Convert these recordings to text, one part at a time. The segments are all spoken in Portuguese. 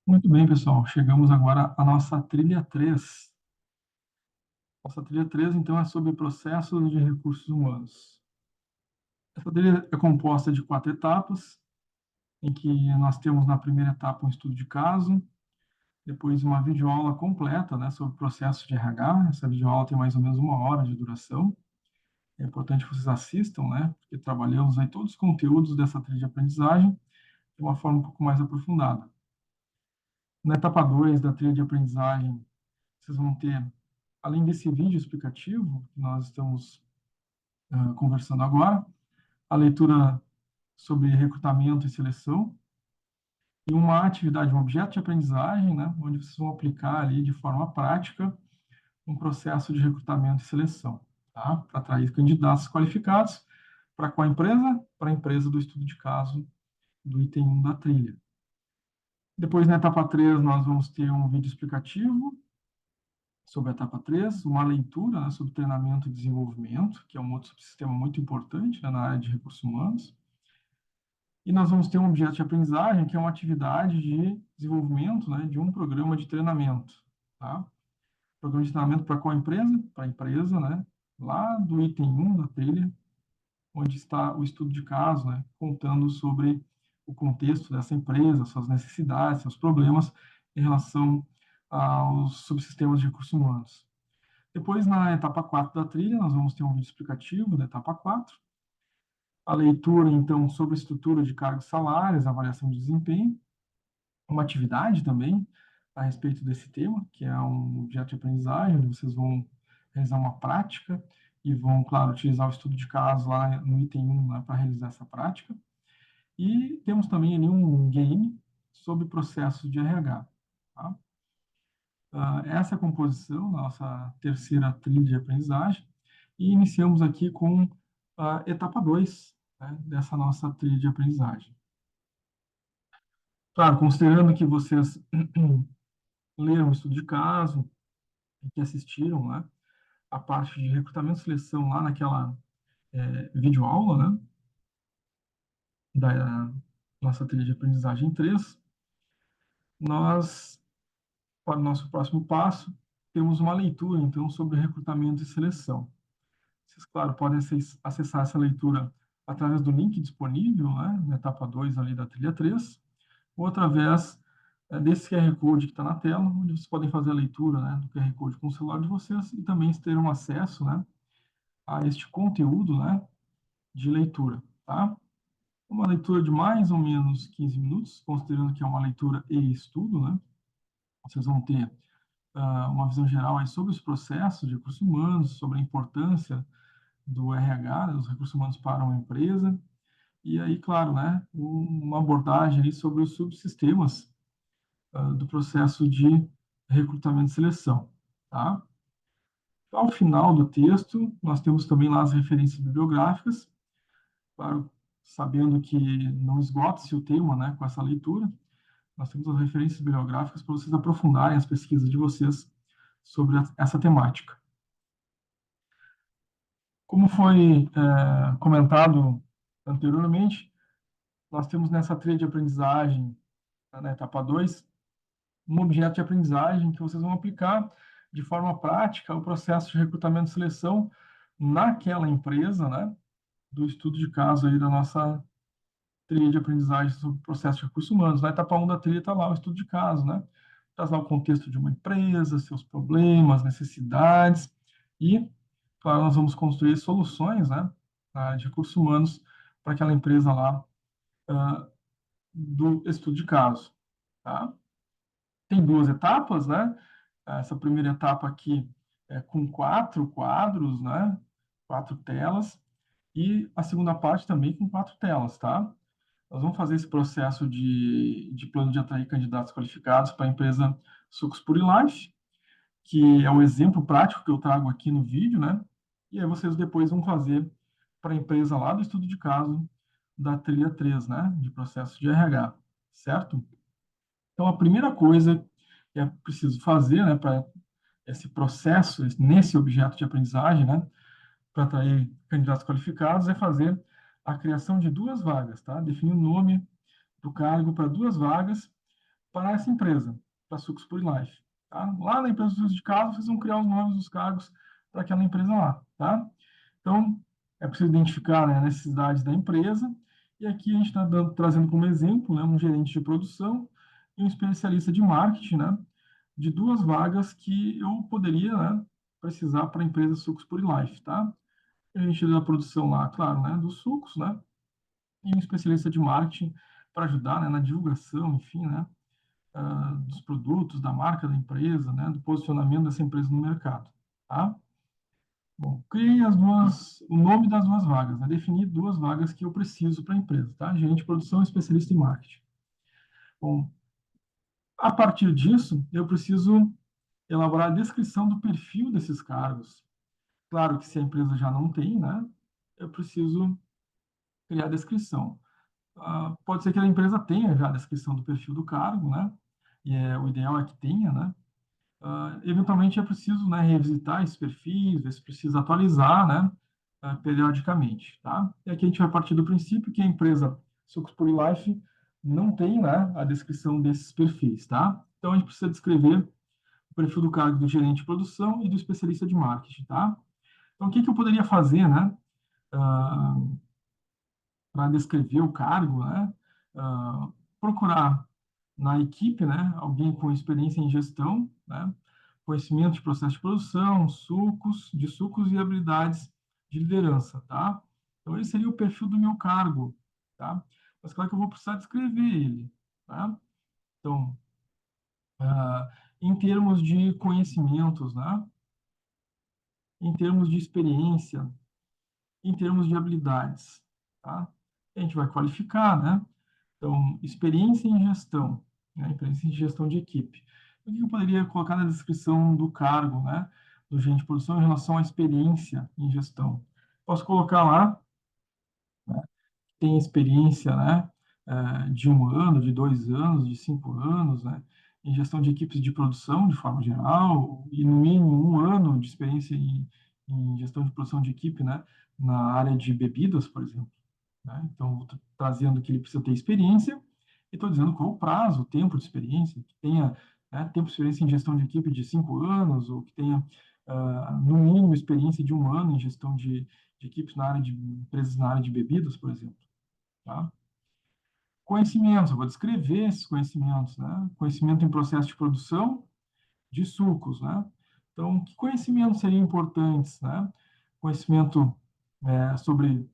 Muito bem, pessoal. Chegamos agora à nossa trilha 3. Nossa trilha 3, então, é sobre processos de recursos humanos. Essa trilha é composta de 4 etapas, em que nós temos na primeira etapa um estudo de caso, depois uma videoaula completa, né, sobre processos de RH. Essa videoaula tem mais ou menos 1 hora de duração. É importante que vocês assistam, né, porque trabalhamos aí todos os conteúdos dessa trilha de aprendizagem de uma forma um pouco mais aprofundada. Na etapa 2 da trilha de aprendizagem, vocês vão ter, além desse vídeo explicativo que nós estamos conversando agora, a leitura sobre recrutamento e seleção, e uma atividade, um objeto de aprendizagem, né, onde vocês vão aplicar ali de forma prática um processo de recrutamento e seleção, tá? Para atrair candidatos qualificados para qual empresa? Para a empresa do estudo de caso do item 1 da trilha. Depois, na etapa 3, nós vamos ter um vídeo explicativo sobre a etapa 3, uma leitura, né, sobre treinamento e desenvolvimento, que é um outro subsistema muito importante, né, na área de recursos humanos. E nós vamos ter um objeto de aprendizagem, que é uma atividade de desenvolvimento, né, de um programa de treinamento. Tá? Programa de treinamento para qual empresa? Para a empresa, né, lá do item 1 da trilha, onde está o estudo de caso, né, contando sobre o contexto dessa empresa, suas necessidades, seus problemas em relação aos subsistemas de recursos humanos. Depois, na etapa 4 da trilha, nós vamos ter um vídeo explicativo da etapa 4. A leitura, então, sobre a estrutura de cargos e salários, avaliação de desempenho. Uma atividade também a respeito desse tema, que é um objeto de aprendizagem, onde vocês vão realizar uma prática e vão, claro, utilizar o estudo de caso lá no item 1, né, para realizar essa prática. E temos também ali um game sobre processos de RH. Tá? Essa é a composição da nossa terceira trilha de aprendizagem. E iniciamos aqui com a etapa 2, né, dessa nossa trilha de aprendizagem. Claro, considerando que vocês leram o estudo de caso e que assistiram, né, a parte de recrutamento e seleção lá naquela videoaula, né, da nossa trilha de aprendizagem 3, nós, para o nosso próximo passo, temos uma leitura, então, sobre recrutamento e seleção. Vocês, claro, podem acessar essa leitura através do link disponível, né, na etapa 2 ali da trilha 3, ou através desse QR Code que está na tela, onde vocês podem fazer a leitura, né, do QR Code com o celular de vocês e também terem acesso, né, a este conteúdo, né, de leitura, tá? Uma leitura de mais ou menos 15 minutos, considerando que é uma leitura e estudo, né? Vocês vão ter uma visão geral aí sobre os processos de recursos humanos, sobre a importância do RH, né, dos recursos humanos para uma empresa, e aí, claro, né, uma abordagem aí sobre os subsistemas do processo de recrutamento e seleção, tá? Ao final do texto, nós temos também lá as referências bibliográficas, claro, sabendo que não esgota-se o tema, né, com essa leitura, nós temos as referências bibliográficas para vocês aprofundarem as pesquisas de vocês sobre essa temática. Como foi comentado anteriormente, nós temos nessa trilha de aprendizagem, na etapa 2, um objeto de aprendizagem que vocês vão aplicar de forma prática o processo de recrutamento e seleção naquela empresa, né, do estudo de caso aí da nossa trilha de aprendizagem sobre o processo de recursos humanos. Na etapa 1 da trilha está lá o estudo de caso, né? Traz lá o contexto de uma empresa, seus problemas, necessidades e, claro, nós vamos construir soluções, né, de recursos humanos para aquela empresa lá do estudo de caso, tá? Tem 2 etapas, né? Essa primeira etapa aqui é com 4 quadros, né? 4 telas, e a segunda parte também com 4 telas, tá? Nós vamos fazer esse processo de plano de atrair candidatos qualificados para a empresa Sucos Purilife, que é o exemplo prático que eu trago aqui no vídeo, né? E aí vocês depois vão fazer para a empresa lá do estudo de caso da trilha 3, né? De processo de RH, certo? Então, a primeira coisa que é preciso fazer, né, para esse processo, nesse objeto de aprendizagem, né, para atrair candidatos qualificados, é fazer a criação de 2 vagas, tá? Definir o nome do cargo para 2 vagas para essa empresa, para a Sucos Pure Life. Tá? Lá na empresa de caso, vocês vão criar os nomes dos cargos para aquela empresa lá. Tá? Então, é preciso identificar, né, a necessidade da empresa. E aqui a gente está trazendo como exemplo, né, um gerente de produção e um especialista de marketing, né, de duas vagas que eu poderia, né, precisar para a empresa Sucos Pure Life. Tá? A gente da produção lá, claro, né, dos sucos, né, e um especialista de marketing para ajudar, né, na divulgação, enfim, né, dos produtos, da marca da empresa, né, do posicionamento dessa empresa no mercado, tá? Bom, criei o nome das duas vagas, né, defini duas vagas que eu preciso para a empresa, tá? Gerente de produção e especialista em marketing. Bom, a partir disso, eu preciso elaborar a descrição do perfil desses cargos. Claro que se a empresa já não tem, né, eu preciso criar a descrição. Pode ser que a empresa tenha já a descrição do perfil do cargo, né? E o ideal é que tenha, né? Eventualmente é preciso, né, revisitar esses perfis, ver se precisa atualizar, né, periodicamente, tá? E aqui a gente vai partir do princípio que a empresa Sucos Pure Life não tem, né, a descrição desses perfis, tá? Então a gente precisa descrever o perfil do cargo do gerente de produção e do especialista de marketing, tá? Então o que eu poderia fazer, né, para descrever o cargo, né? Procurar na equipe, né, alguém com experiência em gestão, né, conhecimento de processo de produção, sucos e habilidades de liderança, tá? Então, esse seria o perfil do meu cargo, tá? Mas claro que eu vou precisar descrever ele, tá? Então, em termos de conhecimentos, né? Em termos de experiência, em termos de habilidades, tá? A gente vai qualificar, né? Então, experiência em gestão, né? Experiência em gestão de equipe. O que eu poderia colocar na descrição do cargo, né? Do gerente de produção em relação à experiência em gestão? Posso colocar lá, né? Tem experiência, né? De 1 ano, de 2 anos, de 5 anos, né? Em gestão de equipes de produção, de forma geral, e no mínimo 1 ano de experiência em gestão de produção de equipe, né? Na área de bebidas, por exemplo. Né? Então, estou trazendo que ele precisa ter experiência e estou dizendo qual o prazo, o tempo de experiência, que tenha, né, tempo de experiência em gestão de equipe de 5 anos, ou que tenha, no mínimo, experiência de 1 ano em gestão de equipes na área de empresas na área de bebidas, por exemplo. Tá? Conhecimentos, eu vou descrever esses conhecimentos, né? Conhecimento em processo de produção de sucos, né? Então, que conhecimentos seriam importantes, né? Conhecimento sobre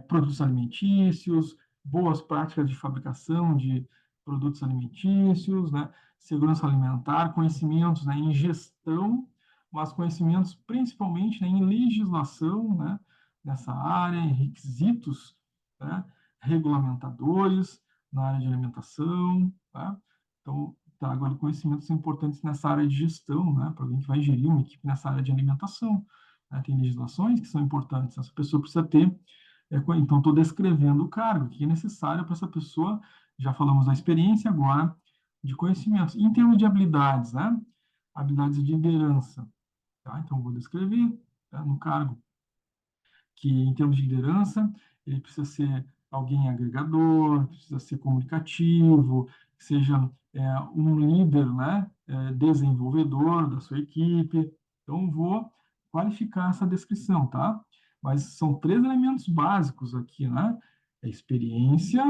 produtos alimentícios, boas práticas de fabricação de produtos alimentícios, né? Segurança alimentar, conhecimentos, né, em gestão, mas conhecimentos principalmente, né, em legislação, né, nessa área, em requisitos, né, regulamentadores na área de alimentação, tá? Então, trago ali conhecimentos importantes nessa área de gestão, né, para alguém que vai gerir uma equipe nessa área de alimentação. Né? Tem legislações que são importantes, essa pessoa precisa ter. Então, estou descrevendo o cargo, o que é necessário para essa pessoa. Já falamos da experiência, agora de conhecimentos. Em termos de habilidades, né? Habilidades de liderança. Tá? Então, vou descrever, tá, no cargo que, em termos de liderança, ele precisa ser alguém agregador, precisa ser comunicativo, que seja um líder, né, desenvolvedor da sua equipe. Então, vou qualificar essa descrição, tá? Mas são 3 elementos básicos aqui, né? Experiência,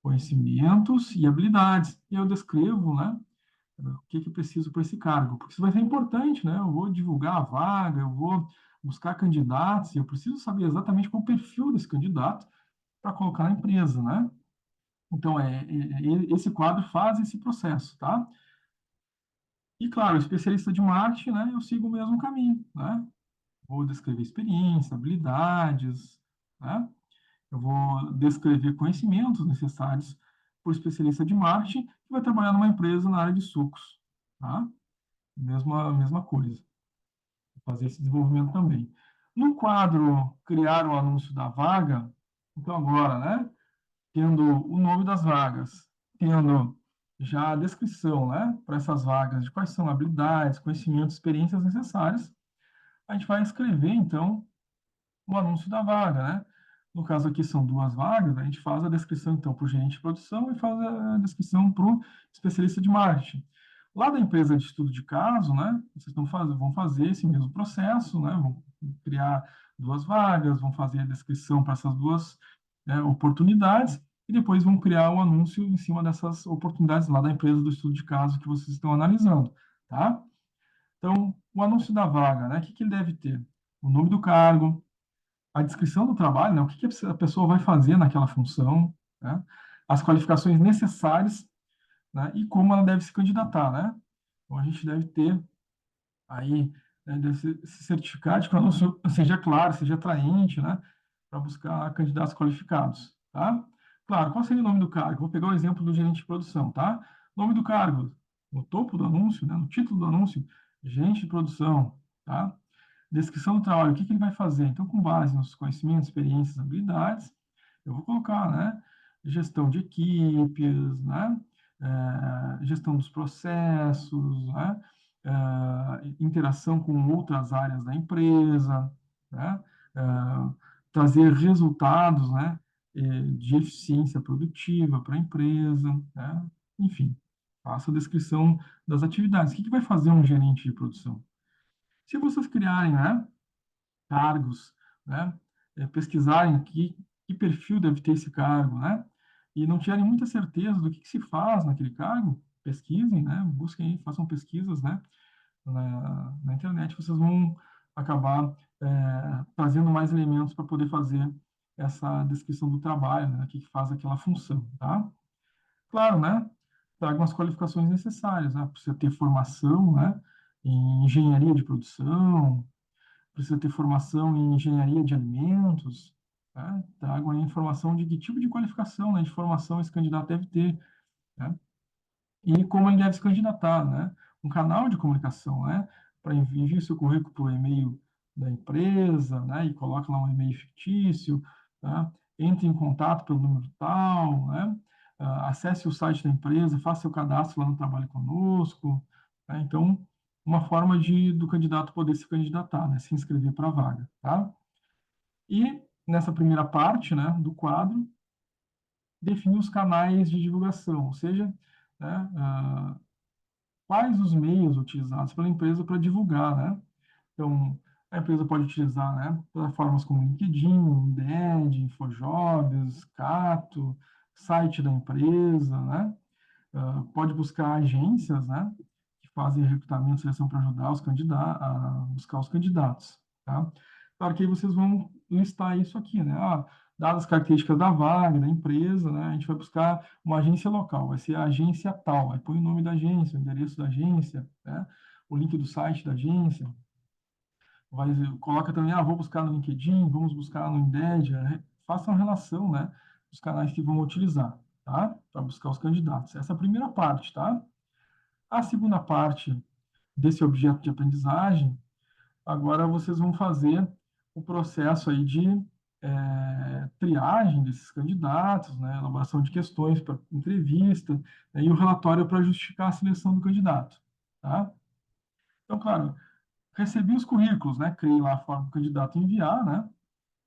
conhecimentos e habilidades. E eu descrevo, né, o que eu preciso para esse cargo, porque isso vai ser importante, né? Eu vou divulgar a vaga, eu vou buscar candidatos, e eu preciso saber exatamente qual o perfil desse candidato para colocar na empresa, né? Então, esse quadro faz esse processo, tá? E, claro, especialista de marketing, né? Eu sigo o mesmo caminho, né? Vou descrever experiência, habilidades, né? Eu vou descrever conhecimentos necessários por especialista de marketing que vai trabalhar numa empresa na área de sucos, tá? Mesma coisa. Fazer esse desenvolvimento também. No quadro criar o anúncio da vaga, então agora, né, tendo o nome das vagas, tendo já a descrição, né, para essas vagas, de quais são habilidades, conhecimentos, experiências necessárias, a gente vai escrever, então, o anúncio da vaga, né? No caso aqui são 2 vagas, a gente faz a descrição, então, para o gerente de produção e faz a descrição para o especialista de marketing. Lá da empresa de estudo de caso, né, vocês vão fazer esse mesmo processo, né, vão criar 2 vagas, vão fazer a descrição para essas 2 oportunidades e depois vão criar o anúncio em cima dessas oportunidades lá da empresa do estudo de caso que vocês estão analisando, tá? Então, o anúncio da vaga, né, o que ele deve ter? O nome do cargo, a descrição do trabalho, né, o que a pessoa vai fazer naquela função, né, as qualificações necessárias, né, e como ela deve se candidatar, né? Então, a gente deve ter aí, né, deve se certificar de que o anúncio seja claro, seja atraente, né, para buscar candidatos qualificados, tá? Claro, qual seria o nome do cargo? Vou pegar o exemplo do gerente de produção, tá? Nome do cargo, no topo do anúncio, né, no título do anúncio, gerente de produção, tá? Descrição do trabalho, o que ele vai fazer? Então, com base nos conhecimentos, experiências, habilidades, eu vou colocar, né, gestão de equipes, né, gestão dos processos, né, interação com outras áreas da empresa, né, trazer resultados, né, de eficiência produtiva para a empresa, né, enfim, faça a descrição das atividades. O que vai fazer um gerente de produção? Se vocês criarem, né, cargos, né, pesquisarem que perfil deve ter esse cargo, né, e não tiverem muita certeza do que se faz naquele cargo, pesquisem, né, busquem, façam pesquisas, né, na internet, vocês vão acabar trazendo mais elementos para poder fazer essa descrição do trabalho, né, que faz aquela função, tá? Claro, né, tragam as qualificações necessárias, né, precisa ter formação, né, em engenharia de produção, precisa ter formação em engenharia de alimentos, tá? Tragam a informação de que tipo de qualificação, né, de formação esse candidato deve ter, né? E como ele deve se candidatar, né? Um canal de comunicação, né? Para enviar seu currículo para o e-mail da empresa, né? E coloca lá um e-mail fictício, tá? Entre em contato pelo número tal, né? Acesse o site da empresa, faça seu cadastro lá no Trabalho Conosco, né? Então, uma forma do candidato poder se candidatar, né? Se inscrever para a vaga, tá? E nessa primeira parte, né, do quadro, definir os canais de divulgação, ou seja, né, quais os meios utilizados pela empresa para divulgar, né? Então, a empresa pode utilizar, né, plataformas como LinkedIn, Indeed, Infojobs, Cato, site da empresa, né? Pode buscar agências, né, que fazem recrutamento e seleção para ajudar os candidatos a buscar os candidatos, tá? Claro que aí vocês vão listar isso aqui, né? Dadas as características da vaga, da empresa, né? A gente vai buscar uma agência local, vai ser a agência tal, aí põe o nome da agência, o endereço da agência, né? O link do site da agência, coloca também, vou buscar no LinkedIn, vamos buscar no Indeed, faça uma relação, né, dos canais que vão utilizar, tá? Para buscar os candidatos. Essa é a primeira parte, tá? A segunda parte desse objeto de aprendizagem, agora vocês vão fazer o processo aí de triagem desses candidatos, né, elaboração de questões para entrevista, né, e o relatório para justificar a seleção do candidato, tá? Então, claro, recebi os currículos, né, criei lá a forma do candidato enviar, né,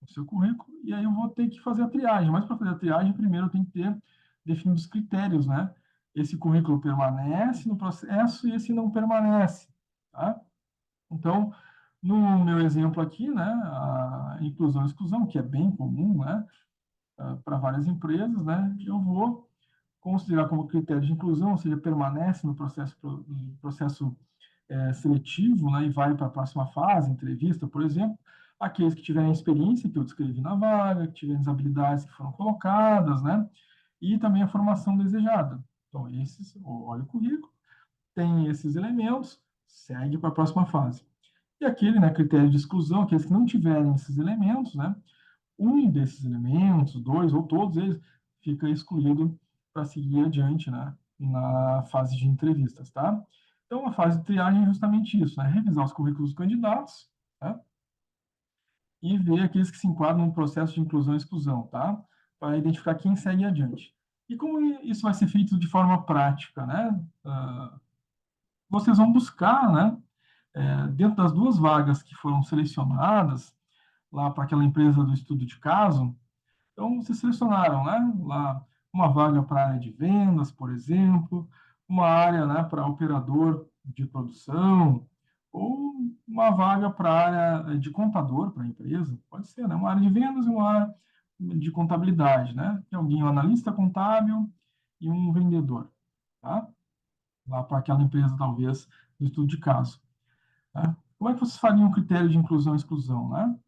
o seu currículo, e aí eu vou ter que fazer a triagem. Mas para fazer a triagem, primeiro eu tenho que ter definido os critérios, né? Esse currículo permanece no processo e esse não permanece, tá? Então, no meu exemplo aqui, né, a inclusão e exclusão, que é bem comum, né, para várias empresas, né, eu vou considerar como critério de inclusão, ou seja, permanece no processo seletivo, né, e vai para a próxima fase, entrevista, por exemplo, aqueles que tiverem a experiência que eu descrevi na vaga, que tiverem as habilidades que foram colocadas, né, e também a formação desejada. Então, olha o currículo, tem esses elementos, segue para a próxima fase. E aquele, né, critério de exclusão, aqueles que não tiverem esses elementos, né, um desses elementos, dois ou todos eles, fica excluído para seguir adiante, né, na fase de entrevistas, tá? Então, a fase de triagem é justamente isso, né? Revisar os currículos dos candidatos, tá? E ver aqueles que se enquadram no processo de inclusão e exclusão, tá? Para identificar quem segue adiante. E como isso vai ser feito de forma prática, né? Vocês vão buscar, né? Dentro das 2 vagas que foram selecionadas lá para aquela empresa do estudo de caso, Então, vocês selecionaram, né, lá uma vaga para a área de vendas, por exemplo, uma área, né, para operador de produção, ou uma vaga para a área de contador para a empresa, pode ser, né, uma área de vendas e uma área de contabilidade, né, tem alguém, um analista contábil e um vendedor, tá? Lá para aquela empresa, talvez, do estudo de caso, né? Como é que vocês fariam o critério de inclusão e exclusão, né?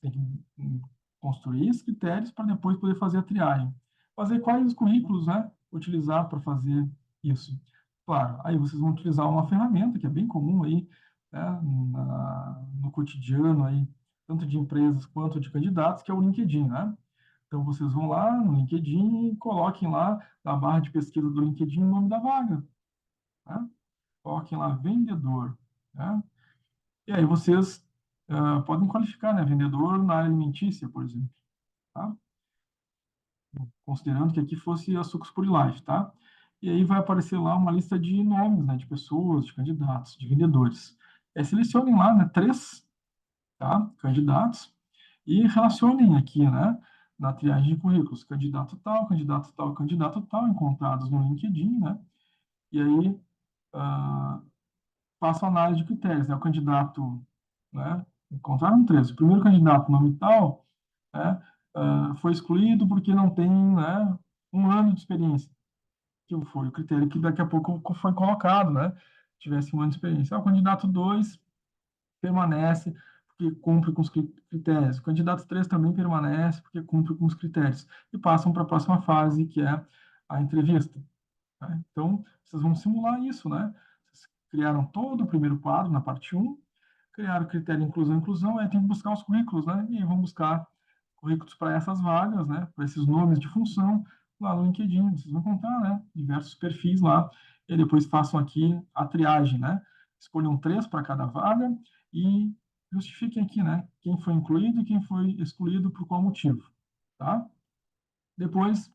Tem que construir esses critérios para depois poder fazer a triagem. Fazer quais os currículos, né, utilizar para fazer isso. Claro, aí vocês vão utilizar uma ferramenta que é bem comum aí, né, no cotidiano aí, tanto de empresas quanto de candidatos, que é o LinkedIn, né? Então vocês vão lá no LinkedIn e coloquem lá na barra de pesquisa do LinkedIn o nome da vaga, né? Coloquem lá vendedor, né? E aí vocês podem qualificar, né, vendedor na área alimentícia, por exemplo, tá? Considerando que aqui fosse a Sucos por Life, tá? E aí vai aparecer lá uma lista de nomes, né, de pessoas, de candidatos, de vendedores. Selecionem lá, né, 3, tá, candidatos e relacionem aqui, né, na triagem de currículos, candidato tal, candidato tal, encontrados no LinkedIn, né? E aí façam análise de critérios, né? O candidato, né, encontraram 13. O primeiro candidato, nome tal, né, foi excluído porque não tem, né, 1 ano de experiência, que foi o critério que daqui a pouco foi colocado, né, tivesse 1 ano de experiência. O candidato 2 permanece porque cumpre com os critérios. O candidato 3 também permanece porque cumpre com os critérios. E passam para a próxima fase, que é a entrevista. Tá? Então, vocês vão simular isso, né? Vocês criaram todo o primeiro quadro na parte 1, criaram o critério inclusão e inclusão, aí tem que buscar os currículos, né? E vão buscar currículos para essas vagas, né? Para esses nomes de função lá no LinkedIn. Vocês vão encontrar, né? Diversos perfis lá. E depois façam aqui a triagem, né? Escolham 3 para cada vaga e justifiquem aqui, né? Quem foi incluído e quem foi excluído por qual motivo, tá? Depois,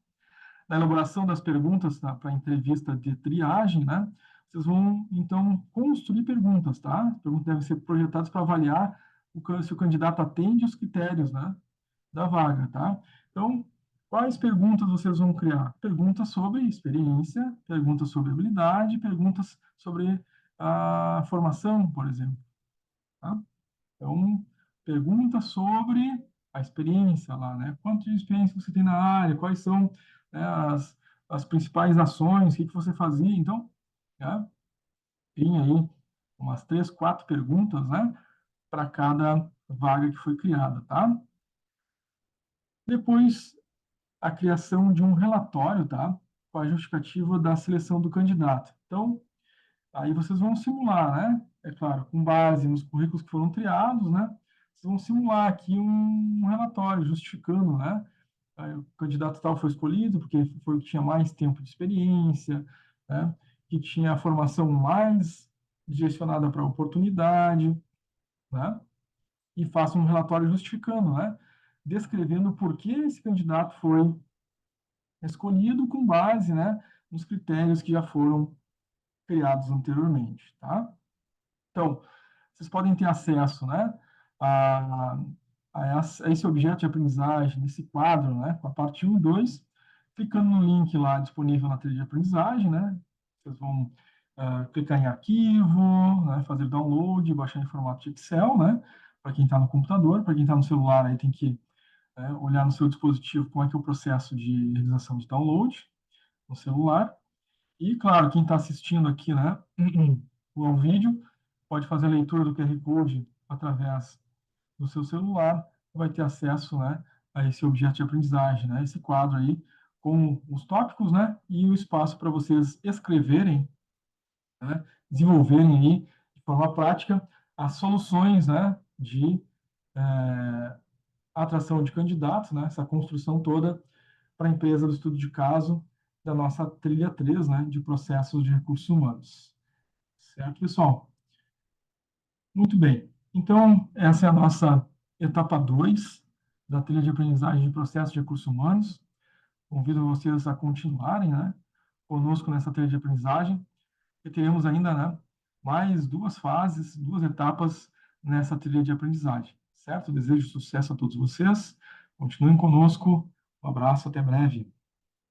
na elaboração das perguntas para a entrevista de triagem, né? Vocês vão, então, construir perguntas, tá? As perguntas devem ser projetadas para avaliar se o candidato atende os critérios, né, da vaga, tá? Então, quais perguntas vocês vão criar? Perguntas sobre experiência, perguntas sobre habilidade, perguntas sobre a formação, por exemplo, tá? Então, pergunta sobre a experiência lá, né? Quanto de experiência você tem na área? Quais são, né, as principais ações? O que você fazia? Então, né, tem aí umas 3, 4 perguntas, né, para cada vaga que foi criada, tá? Depois, a criação de um relatório, tá? Com a justificativa da seleção do candidato. Então, aí vocês vão simular, né? É claro, com base nos currículos que foram triados, né? Vocês vão simular aqui um relatório justificando, né? Aí, o candidato tal foi escolhido porque foi o que tinha mais tempo de experiência, né? Que tinha a formação mais direcionada para a oportunidade, né? E faça um relatório justificando, né? Descrevendo por que esse candidato foi escolhido com base, né, nos critérios que já foram criados anteriormente, tá? Então, vocês podem ter acesso, né, a, a esse objeto de aprendizagem, nesse quadro, né, com a parte 1 e 2, clicando no link lá disponível na trilha de aprendizagem, né, vocês vão clicar em arquivo, né, fazer download, baixar em formato de Excel, né, para quem está no computador, para quem está no celular, aí tem que olhar no seu dispositivo como é que é o processo de realização de download no celular. E, claro, quem está assistindo aqui, né, o vídeo, pode fazer a leitura do QR Code através do seu celular, vai ter acesso, né, a esse objeto de aprendizagem, né, esse quadro aí, com os tópicos, né, e o espaço para vocês escreverem, né, desenvolverem aí, de forma prática, as soluções, né, de atração de candidatos, né, essa construção toda para a empresa do estudo de caso da nossa trilha 3, né, de processos de recursos humanos. Certo, pessoal? Muito bem. Então, essa é a nossa etapa 2 da trilha de aprendizagem de processos de recursos humanos. Convido vocês a continuarem, né, conosco nessa trilha de aprendizagem, e teremos ainda, né, mais 2 fases, 2 etapas nessa trilha de aprendizagem, certo? Desejo sucesso a todos vocês. Continuem conosco. Um abraço, até breve.